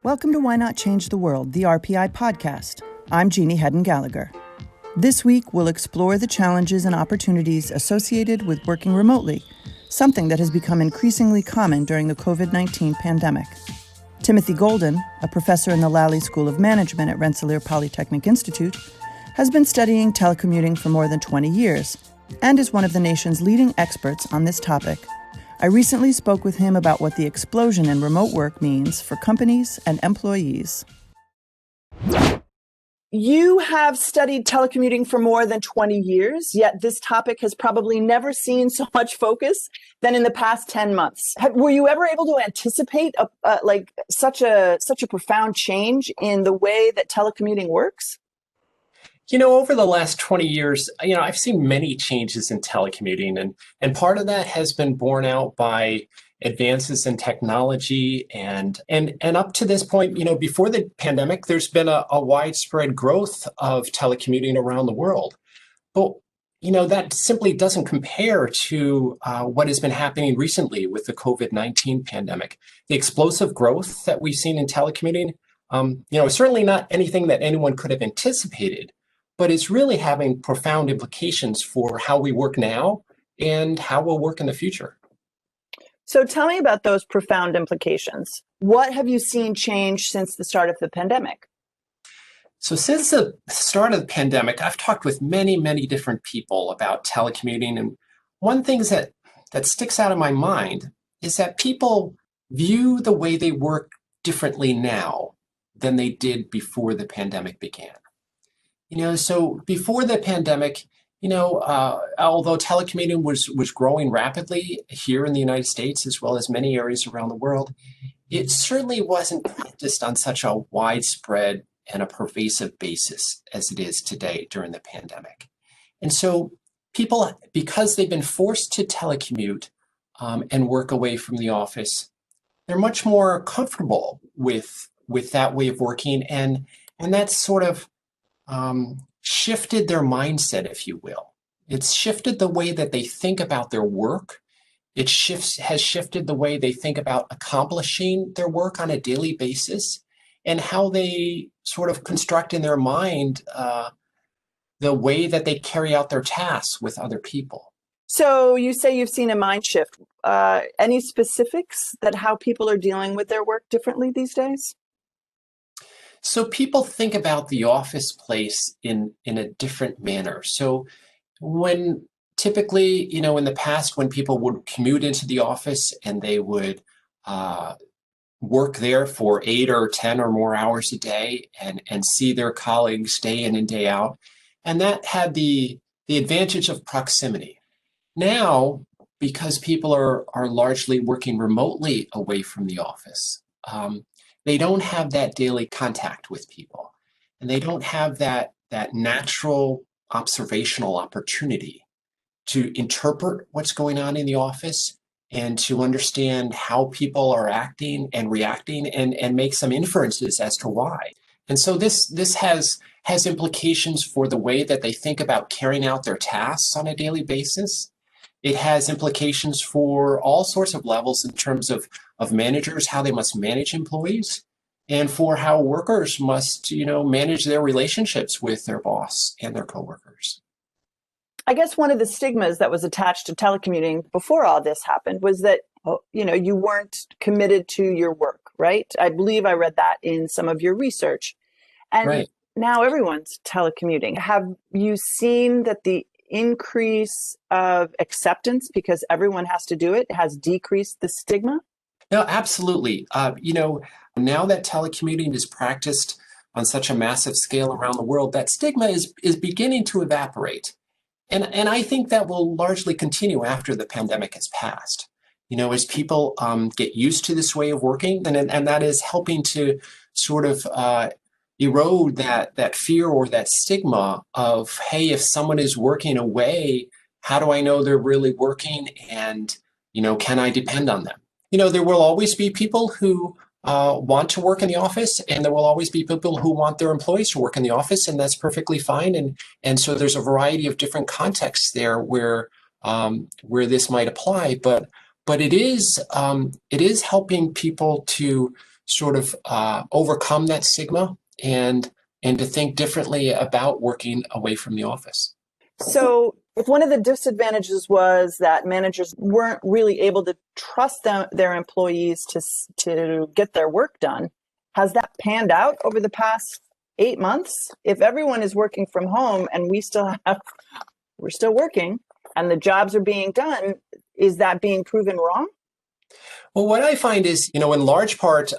Welcome to Why Not Change the World, the RPI podcast. I'm Jeannie Hedden-Gallagher. This week, we'll explore the challenges and opportunities associated with working remotely, something that has become increasingly common during the COVID-19 pandemic. Timothy Golden, a professor in the Lally School of Management at Rensselaer Polytechnic Institute, has been studying telecommuting for more than 20 years and is one of the nation's leading experts on this topic. I recently spoke with him about what the explosion in remote work means for companies and employees. You have studied telecommuting for more than 20 years, yet this topic has probably never seen so much focus than in the past 10 months. Were you ever able to anticipate such a profound change in the way that telecommuting works? Over the last 20 years, I've seen many changes in telecommuting, and part of that has been borne out by advances in technology and up to this point, before the pandemic, there's been a widespread growth of telecommuting around the world. But, that simply doesn't compare to what has been happening recently with the COVID-19 pandemic. The explosive growth that we've seen in telecommuting, is certainly not anything that anyone could have anticipated, but it's really having profound implications for how we work now and how we'll work in the future. So tell me about those profound implications. What have you seen change since the start of the pandemic? So since the start of the pandemic, I've talked with many, many different people about telecommuting. And one thing that sticks out in my mind is that people view the way they work differently now than they did before the pandemic began. So before the pandemic, although telecommuting was growing rapidly here in the United States, as well as many areas around the world, it certainly wasn't practiced on such a widespread and a pervasive basis as it is today during the pandemic. And so people, because they've been forced to telecommute and work away from the office, they're much more comfortable with that way of working. And that's sort of shifted their mindset, if you will. It's shifted the way that they think about their work. It has shifted the way they think about accomplishing their work on a daily basis and how they sort of construct in their mind the way that they carry out their tasks with other people. So you say you've seen a mind shift. Any specifics that how people are dealing with their work differently these days? So people think about the office place in a different manner. So when typically, in the past, when people would commute into the office and they would work there for 8 or 10 or more hours a day and see their colleagues day in and day out, and that had the advantage of proximity. Now, because people are largely working remotely away from the office, they don't have that daily contact with people, and they don't have that natural observational opportunity to interpret what's going on in the office and to understand how people are acting and reacting and make some inferences as to why. And so this has implications for the way that they think about carrying out their tasks on a daily basis. It has implications for all sorts of levels in terms of managers, how they must manage employees, and for how workers must, manage their relationships with their boss and their coworkers. I guess one of the stigmas that was attached to telecommuting before all this happened was that, you weren't committed to your work, right? I believe I read that in some of your research. And Right. Now everyone's telecommuting. Have you seen that the increase of acceptance, because everyone has to do it, has decreased the stigma? No, absolutely. Now that telecommuting is practiced on such a massive scale around the world, that stigma is beginning to evaporate. And I think that will largely continue after the pandemic has passed. As people get used to this way of working, and that is helping to sort of erode that fear or that stigma of, hey, if someone is working away, how do I know they're really working? And, can I depend on them? There will always be people who want to work in the office, and there will always be people who want their employees to work in the office, and that's perfectly fine. And so there's a variety of different contexts there where this might apply, but it is helping people to sort of overcome that stigma and to think differently about working away from the office. So, if one of the disadvantages was that managers weren't really able to trust their employees to get their work done, has that panned out over the past 8 months? If everyone is working from home and we're still working and the jobs are being done, is that being proven wrong? Well, what I find is, in large part,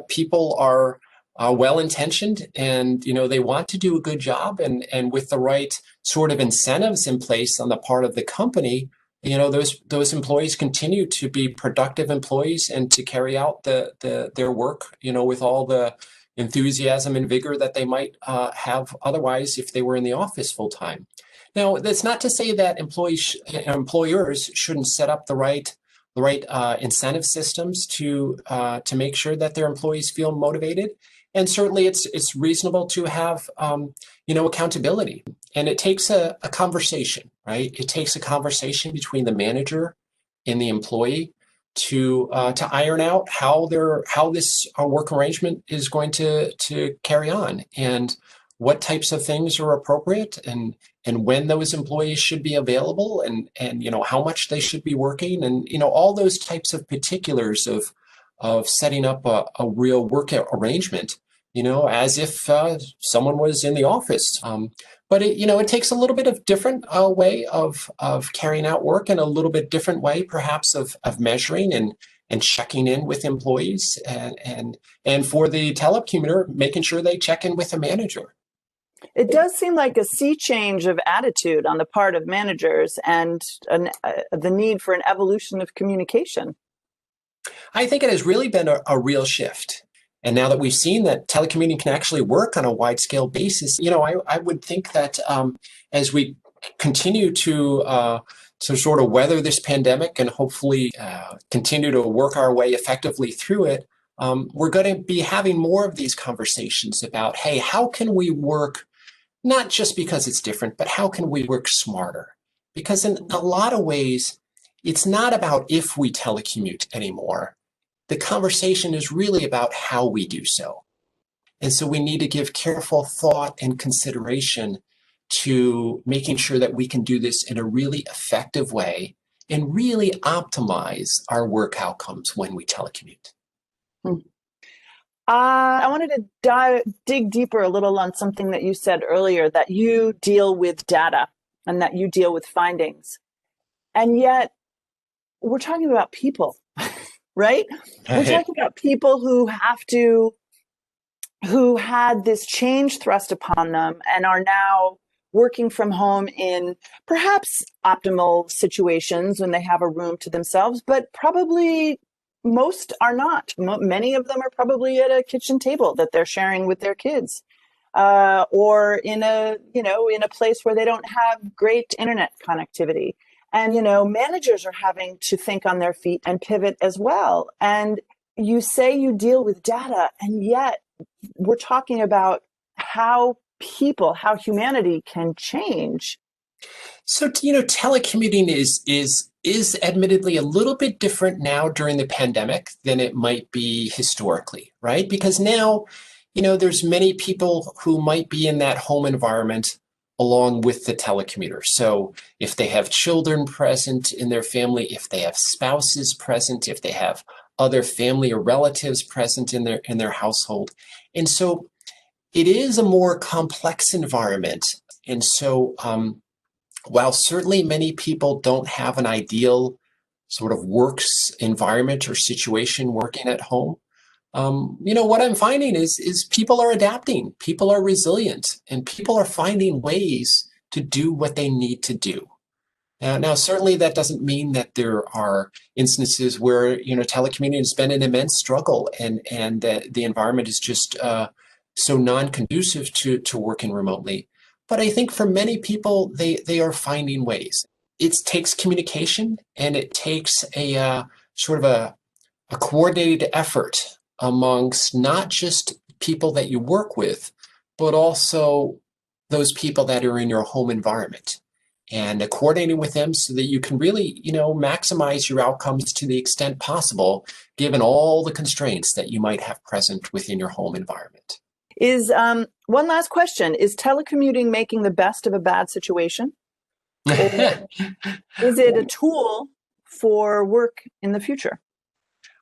people are well-intentioned and, they want to do a good job and with the right sort of incentives in place on the part of the company, those employees continue to be productive employees and to carry out their work, with all the enthusiasm and vigor that they might have otherwise if they were in the office full time. Now, that's not to say that employers shouldn't set up the right incentive systems to make sure that their employees feel motivated. And certainly, it's reasonable to have accountability. And it takes a conversation, right? It takes a conversation between the manager and the employee to iron out how this work arrangement is going to carry on and what types of things are appropriate and when those employees should be available and how much they should be working and all those types of particulars of setting up a real work arrangement as if someone was in the office. But it takes a little bit of different way of carrying out work and a little bit different way perhaps of measuring and checking in with employees and for the telecommuter making sure they check in with a manager. It does seem like a sea change of attitude on the part of managers and the need for an evolution of communication. I think it has really been a real shift. And now that we've seen that telecommuting can actually work on a wide scale basis, I would think that as we continue to sort of weather this pandemic and hopefully continue to work our way effectively through it, we're going to be having more of these conversations about, hey, how can we work not just because it's different, but how can we work smarter? Because in a lot of ways, it's not about if we telecommute anymore. The conversation is really about how we do so. And so we need to give careful thought and consideration to making sure that we can do this in a really effective way and really optimize our work outcomes when we telecommute. I wanted to dig deeper a little on something that you said earlier, that you deal with data and that you deal with findings. And yet we're talking about people, right? We're talking about people who had this change thrust upon them and are now working from home in perhaps optimal situations when they have a room to themselves, but probably most are not. Many of them are probably at a kitchen table that they're sharing with their kids, or in a place where they don't have great internet connectivity. And managers are having to think on their feet and pivot as well. And you say you deal with data, and yet we're talking about how humanity can change. So, telecommuting is admittedly a little bit different now during the pandemic than it might be historically, right? Because now, there's many people who might be in that home environment along with the telecommuter. So if they have children present in their family, if they have spouses present, if they have other family or relatives present in their household. And so it is a more complex environment. And so while certainly many people don't have an ideal sort of works environment or situation working at home, what I'm finding is people are adapting, people are resilient, and people are finding ways to do what they need to do. Now, certainly that doesn't mean that there are instances where telecommuting has been an immense struggle, and that the environment is just so non-conducive to working remotely. But I think for many people, they are finding ways. It takes communication, and it takes a sort of a coordinated effort amongst not just people that you work with, but also those people that are in your home environment. and coordinating with them so that you can really, maximize your outcomes to the extent possible, given all the constraints that you might have present within your home environment. Is one last question. Is telecommuting making the best of a bad situation? Or is it a tool for work in the future?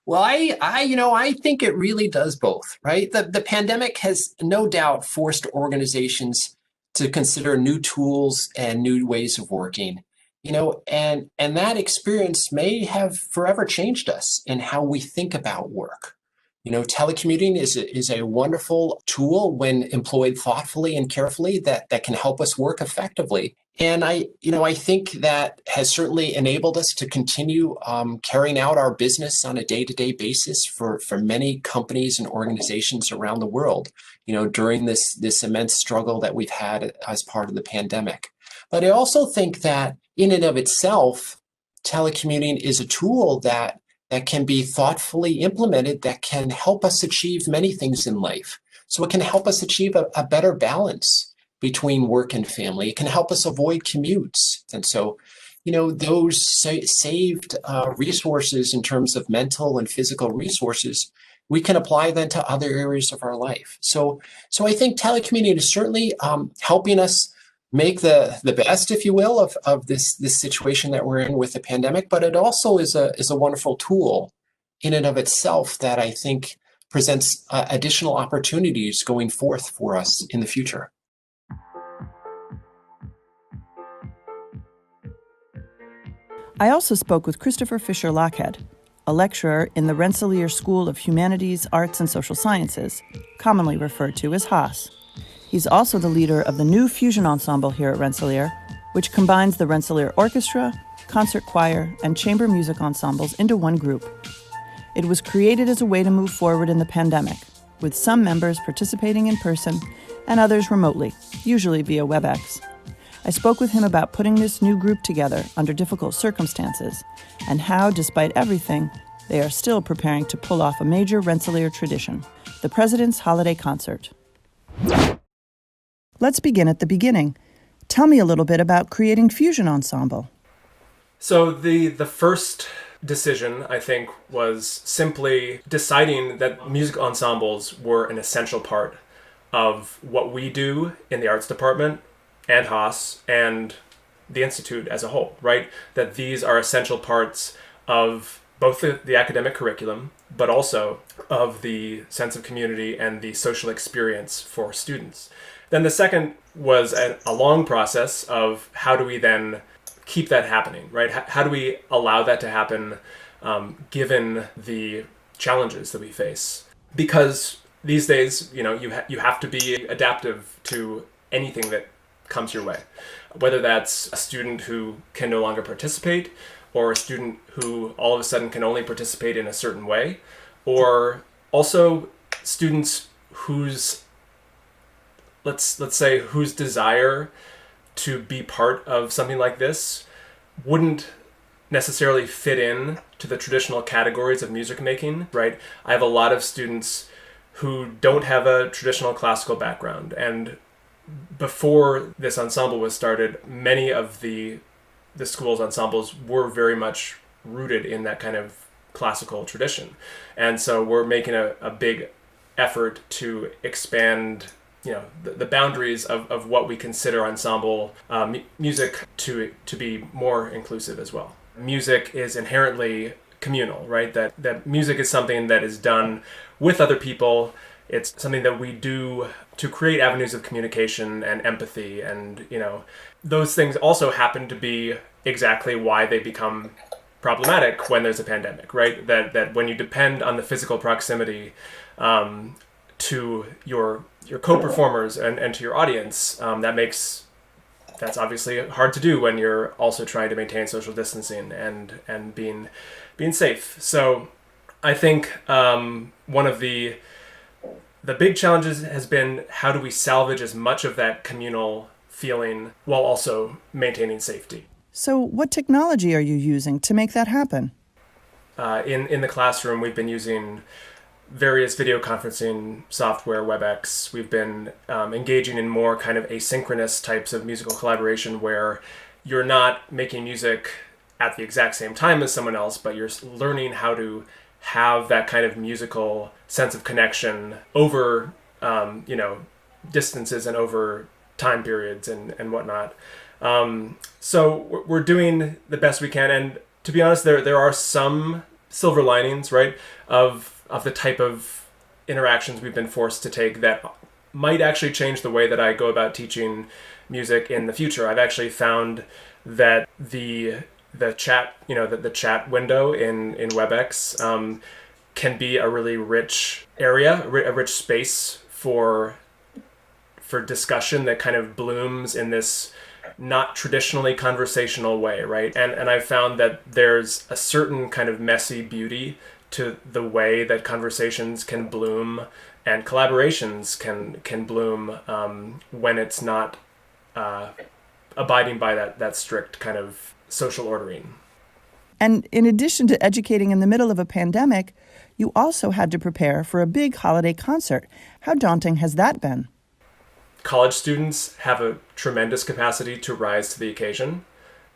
Well, I think it really does both, right? The pandemic has no doubt forced organizations to consider new tools and new ways of working, and that experience may have forever changed us in how we think about work. Telecommuting is a wonderful tool when employed thoughtfully and carefully that can help us work effectively. And I think that has certainly enabled us to continue carrying out our business on a day-to-day basis for many companies and organizations around the world, during this immense struggle that we've had as part of the pandemic. But I also think that in and of itself, telecommuting is a tool that can be thoughtfully implemented that can help us achieve many things in life. So it can help us achieve a better balance between work and family. It can help us avoid commutes. And so, those saved resources in terms of mental and physical resources, we can apply then to other areas of our life. So I think telecommuting is certainly helping us make the best, if you will, of this situation that we're in with the pandemic, but it also is a wonderful tool in and of itself that I think presents additional opportunities going forth for us in the future. I also spoke with Christopher Fisher Lockhead, a lecturer in the Rensselaer School of Humanities, Arts, and Social Sciences, commonly referred to as Haas. He's also the leader of the new fusion ensemble here at Rensselaer, which combines the Rensselaer Orchestra, concert choir, and chamber music ensembles into one group. It was created as a way to move forward in the pandemic, with some members participating in person and others remotely, usually via WebEx. I spoke with him about putting this new group together under difficult circumstances and how, despite everything, they are still preparing to pull off a major Rensselaer tradition, the President's Holiday Concert. Let's begin at the beginning. Tell me a little bit about creating Fusion Ensemble. So the first decision, I think, was simply deciding that music ensembles were an essential part of what we do in the arts department and Haas and the Institute as a whole, right? That these are essential parts of both the academic curriculum, but also of the sense of community and the social experience for students. Then the second was a long process of how do we then keep that happening, right? How do we allow that to happen given the challenges that we face? Because these days, you have to be adaptive to anything that comes your way, whether that's a student who can no longer participate, or a student who all of a sudden can only participate in a certain way, or also students whose let's say whose desire to be part of something like this wouldn't necessarily fit in to the traditional categories of music making, right? I have a lot of students who don't have a traditional classical background, and before this ensemble was started, many of the school's ensembles were very much rooted in that kind of classical tradition. And so we're making a big effort to expand the boundaries of what we consider ensemble music to be more inclusive as well. Music is inherently communal, right? That music is something that is done with other people. It's something that we do to create avenues of communication and empathy, and those things also happen to be exactly why they become problematic when there's a pandemic, right? That when you depend on the physical proximity to your co-performers and to your audience, that's obviously hard to do when you're also trying to maintain social distancing and being safe. So I think one of the big challenges has been, how do we salvage as much of that communal feeling while also maintaining safety? So what technology are you using to make that happen? In the classroom, we've been using various video conferencing software, WebEx. We've been engaging in more kind of asynchronous types of musical collaboration where you're not making music at the exact same time as someone else, but you're learning how to have that kind of musical sense of connection over, distances and over time periods and whatnot. So we're doing the best we can. And to be honest, there are some silver linings, right, of the type of interactions we've been forced to take that might actually change the way that I go about teaching music in the future. I've actually found that the chat, the chat window in WebEx can be a really rich area, a rich space for discussion that kind of blooms in this not traditionally conversational way, right? And I've found that there's a certain kind of messy beauty to the way that conversations can bloom and collaborations can bloom when it's not abiding by that strict kind of social ordering. And in addition to educating in the middle of a pandemic, you also had to prepare for a big holiday concert. How daunting has that been? College students have a tremendous capacity to rise to the occasion.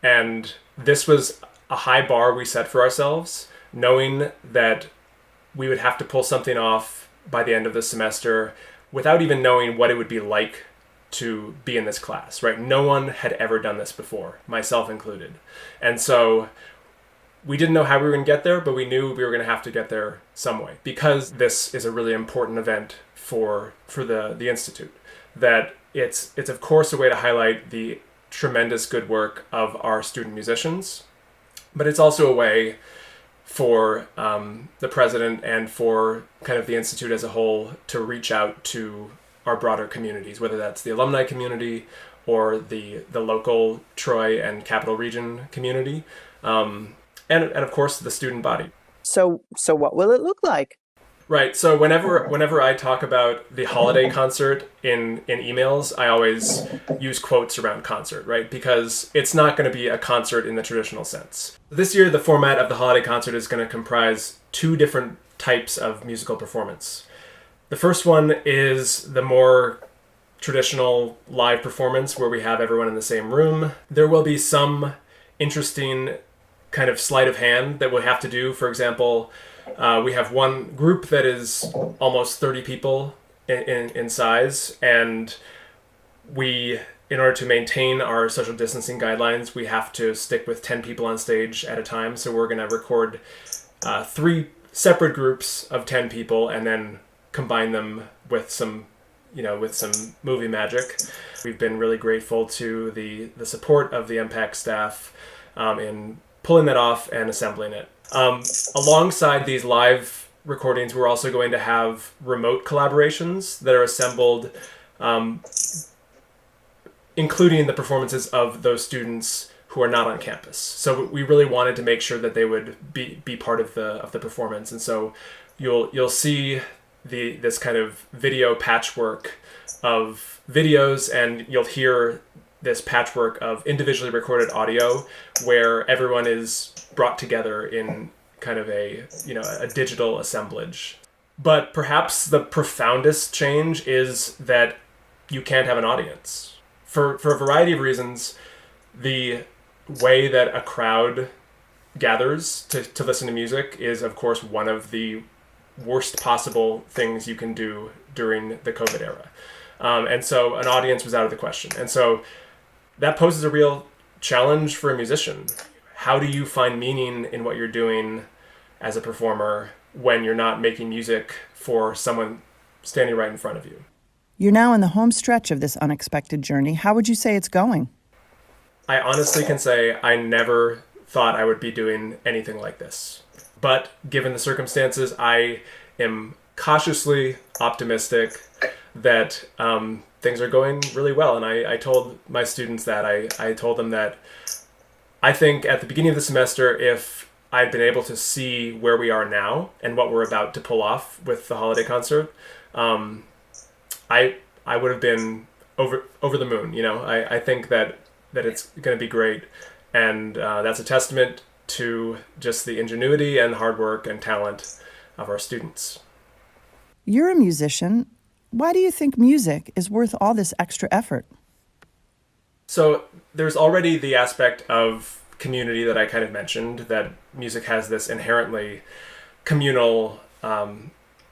And this was a high bar we set for ourselves, knowing that we would have to pull something off by the end of the semester without even knowing what it would be like to be in this class, right? No one had ever done this before, myself included. And so we didn't know how we were going to get there, but we knew we were going to have to get there some way, because this is a really important event for the Institute. That it's of course a way to highlight the tremendous good work of our student musicians, but it's also a way for the president and for kind of the Institute as a whole to reach out to our broader communities, whether that's the alumni community or the local Troy and Capital Region community, and of course the student body. So what will it look like? Right. So whenever I talk about the holiday concert in emails, I always use quotes around concert, right? Because it's not going to be a concert in the traditional sense. This year, the format of the holiday concert is going to comprise two different types of musical performance. The first one is the more traditional live performance where we have everyone in the same room. There will be some interesting kind of sleight of hand that we'll have to do. For example, we have one group that is almost 30 people in size, and we, in order to maintain our social distancing guidelines, we have to stick with 10 people on stage at a time. So we're going to record 3 separate groups of 10 people and then combine them with some movie magic. We've been really grateful to the support of the MPAC staff in pulling that off and assembling it. Alongside these live recordings, we're also going to have remote collaborations that are assembled, including the performances of those students who are not on campus. So we really wanted to make sure that they would be part of the performance, and so you'll see this kind of video patchwork of videos, and you'll hear this patchwork of individually recorded audio where everyone is brought together in kind of a digital assemblage. But perhaps the profoundest change is that you can't have an audience. For a variety of reasons, the way that a crowd gathers to listen to music is, of course, one of the worst possible things you can do during the COVID era. And so an audience was out of the question. And so that poses a real challenge for a musician. How do you find meaning in what you're doing as a performer when you're not making music for someone standing right in front of you? You're now in the home stretch of this unexpected journey. How would you say it's going? I honestly can say I never thought I would be doing anything like this. But given the circumstances, I am cautiously optimistic that things are going really well. And I told my students that. I told them that I think at the beginning of the semester, if I'd been able to see where we are now and what we're about to pull off with the holiday concert, I would have been over the moon. I think that it's going to be great. And that's a testament to just the ingenuity and hard work and talent of our students. You're a musician. Why do you think music is worth all this extra effort? So there's already the aspect of community that I kind of mentioned, that music has this inherently communal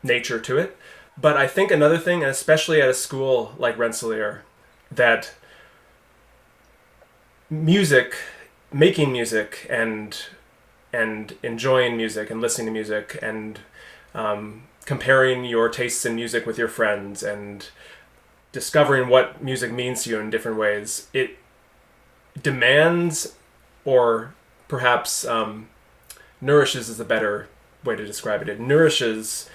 nature to it. But I think another thing, and especially at a school like Rensselaer, that making music and enjoying music and listening to music and comparing your tastes in music with your friends and discovering what music means to you in different ways, it demands, or perhaps nourishes is a better way to describe it. It nourishes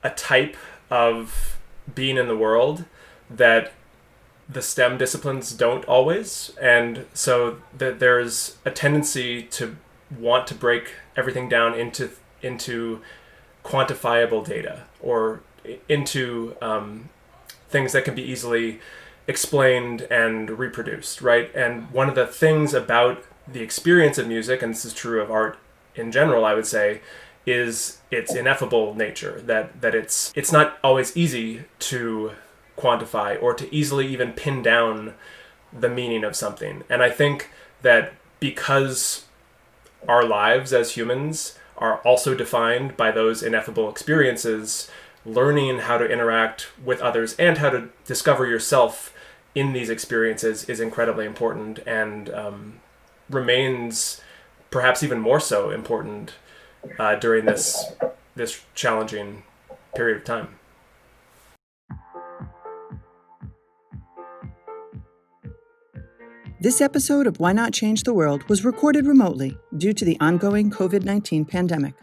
a type of being in the world that the STEM disciplines don't always. And so that there's a tendency to want to break everything down into quantifiable data, or into things that can be easily explained and reproduced, right? And one of the things about the experience of music, and this is true of art in general, I would say, is its ineffable nature, that it's not always easy to quantify or to easily even pin down the meaning of something. And I think that because our lives as humans are also defined by those ineffable experiences, learning how to interact with others and how to discover yourself in these experiences is incredibly important, and remains perhaps even more so important during this challenging period of time. This episode of Why Not Change the World was recorded remotely due to the ongoing COVID-19 pandemic.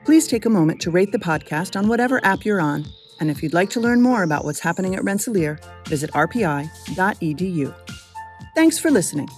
Please take a moment to rate the podcast on whatever app you're on, and if you'd like to learn more about what's happening at Rensselaer, visit rpi.edu. Thanks for listening.